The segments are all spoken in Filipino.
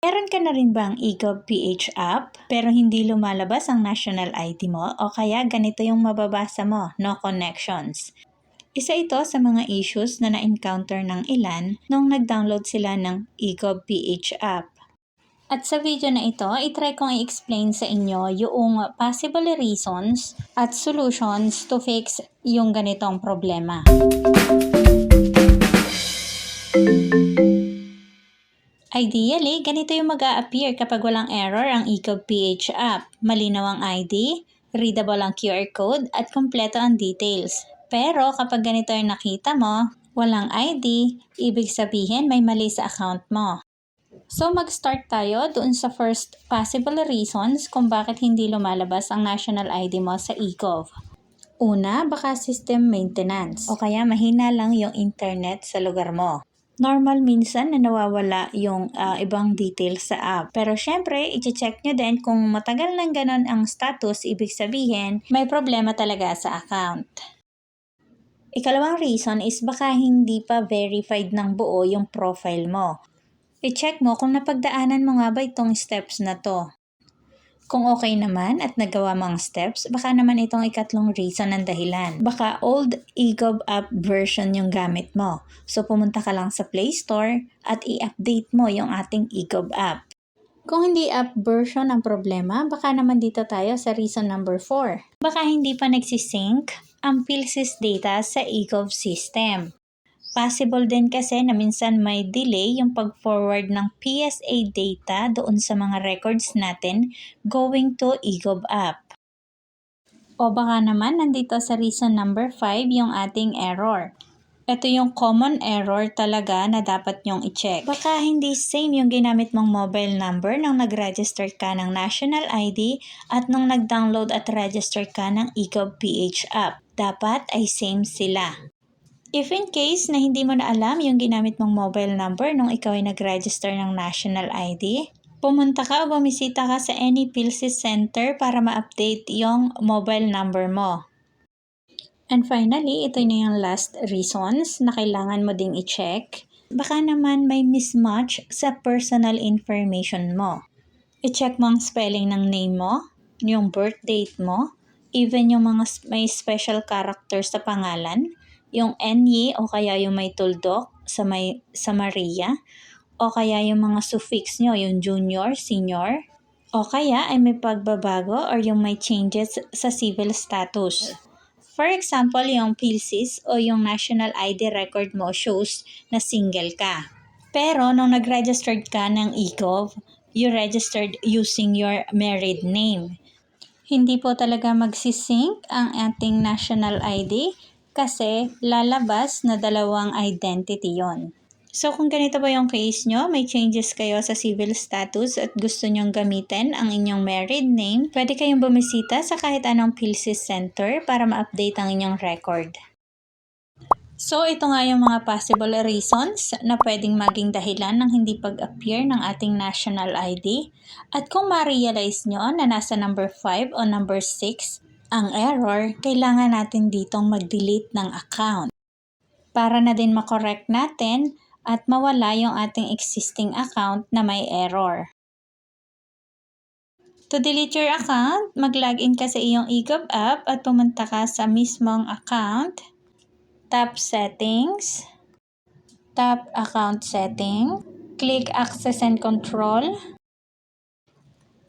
Meron ka na rin bang eGov.ph app pero hindi lumalabas ang national ID mo o kaya ganito yung mababasa mo, no connections? Isa ito sa mga issues na na-encounter ng ilan nung nag-download sila ng eGov.ph app. At sa video na ito, itry kong i-explain sa inyo yung possible reasons at solutions to fix yung ganitong problema. Ideally, ganito yung mag-a-appear kapag walang error ang eGov.ph app. Malinaw ang ID, readable ang QR code, at kompleto ang details. Pero kapag ganito yung nakita mo, walang ID, ibig sabihin may mali sa account mo. So mag-start tayo doon sa first possible reasons kung bakit hindi lumalabas ang national ID mo sa eGov. Una, baka system maintenance o kaya mahina lang yung internet sa lugar mo. Normal minsan na nawawala yung ibang details sa app. Pero syempre, i-check nyo din kung matagal nang ganon ang status, ibig sabihin, may problema talaga sa account. Ikalawang reason is baka hindi pa verified ng buo yung profile mo. I-check mo kung napagdaanan mo nga ba itong steps na to. Kung okay naman at nagawa mo ang steps, baka naman itong ikatlong reason ng dahilan. Baka old eGov app version yung gamit mo. So pumunta ka lang sa Play Store at i-update mo yung ating eGov app. Kung hindi app version ang problema, baka naman dito tayo sa reason number 4. Baka hindi pa nagsisync ang PhilSys data sa eGov system. Possible din kasi na minsan may delay yung pag-forward ng PSA data doon sa mga records natin going to eGov app. O baka naman nandito sa reason number 5 yung ating error. Ito yung common error talaga na dapat nyong i-check. Baka hindi same yung ginamit mong mobile number nung nag-register ka ng national ID at nung nag-download at register ka ng eGov.ph app. Dapat ay same sila. If in case na hindi mo na alam yung ginamit mong mobile number nung ikaw ay nag-register ng national ID, pumunta ka o bumisita ka sa any PhilSys center para ma-update yung mobile number mo. And finally, ito na yung last reasons na kailangan mo ding i-check. Baka naman may mismatch sa personal information mo. I-check mo ang spelling ng name mo, yung birth date mo, even yung mga may special characters sa pangalan, yung NY o kaya yung may tuldok sa Maria, o kaya yung mga suffix nyo, yung junior, senior, o kaya ay may pagbabago or yung may changes sa civil status. For example, yung PhilSys o yung national ID record mo shows na single ka. Pero nung nag-registered ka ng eGov, you registered using your married name. Hindi po talaga magsisync ang ating national ID kasi lalabas na dalawang identity yon. So kung ganito ba yung case nyo, may changes kayo sa civil status at gusto nyong gamitin ang inyong married name, pwede kayong bumisita sa kahit anong PhilSys center para ma-update ang inyong record. So ito nga yung mga possible reasons na pwedeng maging dahilan ng hindi pag-appear ng ating national ID. At kung ma-realize nyo na nasa number 5 o number 6 ang error, kailangan natin ditong mag-delete ng account para na din makorek natin at mawala yung ating existing account na may error. To delete your account, mag-login ka sa iyong eGov app at pumunta ka sa mismong account. Tap Settings, tap Account Setting, click Access and Control.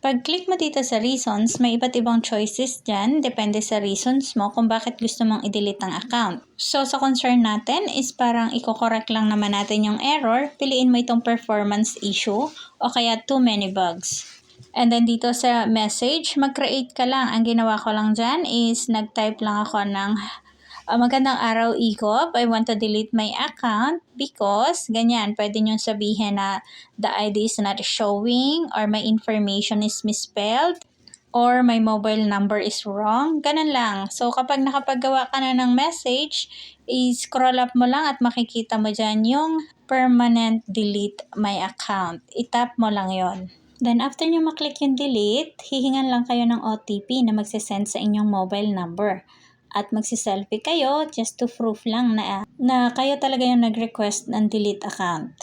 Pag-click mo dito sa reasons, may iba't ibang choices dyan, depende sa reasons mo kung bakit gusto mong i-delete ang account. So sa concern natin is parang i-correct lang naman natin yung error, piliin mo itong performance issue o kaya too many bugs. And then dito sa message, mag-create ka lang. Ang ginawa ko lang dyan is nag-type lang ako ng magandang araw eGov, I want to delete my account because ganyan, pwede nyo sabihin na the ID is not showing or my information is misspelled or my mobile number is wrong. Ganun lang. So kapag nakapagawa ka na ng message, i-scroll up mo lang at makikita mo dyan yung permanent delete my account. I-tap mo lang yon. Then after nyo maklik yung delete, hihingan lang kayo ng OTP na magsisend sa inyong mobile number. At magsiselfie kayo just to proof lang na kayo talaga yung nag-request ng delete account.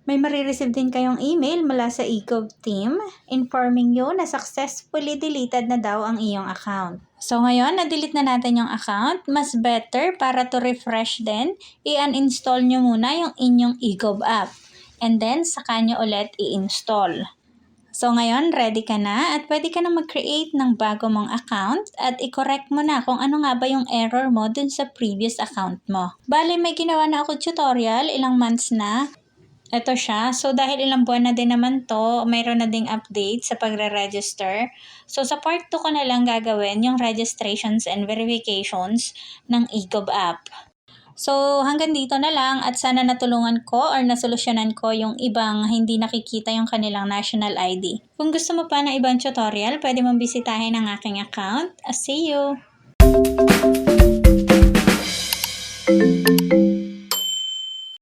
May marireceive din kayong email mula sa eGov team informing you na successfully deleted na daw ang iyong account. So ngayon, na-delete na natin yung account. Mas better para to refresh din, i-uninstall nyo muna yung inyong eGov app. And then, saka nyo ulit i-install. So ngayon, ready ka na at pwede ka na mag-create ng bago mong account at i-correct mo na kung ano nga ba yung error mo dun sa previous account mo. Bale, may ginawa na ako tutorial, ilang months na. Ito siya. So, dahil ilang buwan na din naman to, mayroon na ding update sa pagre-register. So, sa part 2 ko na lang gagawin yung registrations and verifications ng eGov app. So, hanggang dito na lang at sana natulungan ko or nasolusyonan ko yung ibang hindi nakikita yung kanilang national ID. Kung gusto mo pa ng ibang tutorial, pwede mong bisitahin ang aking account. See you!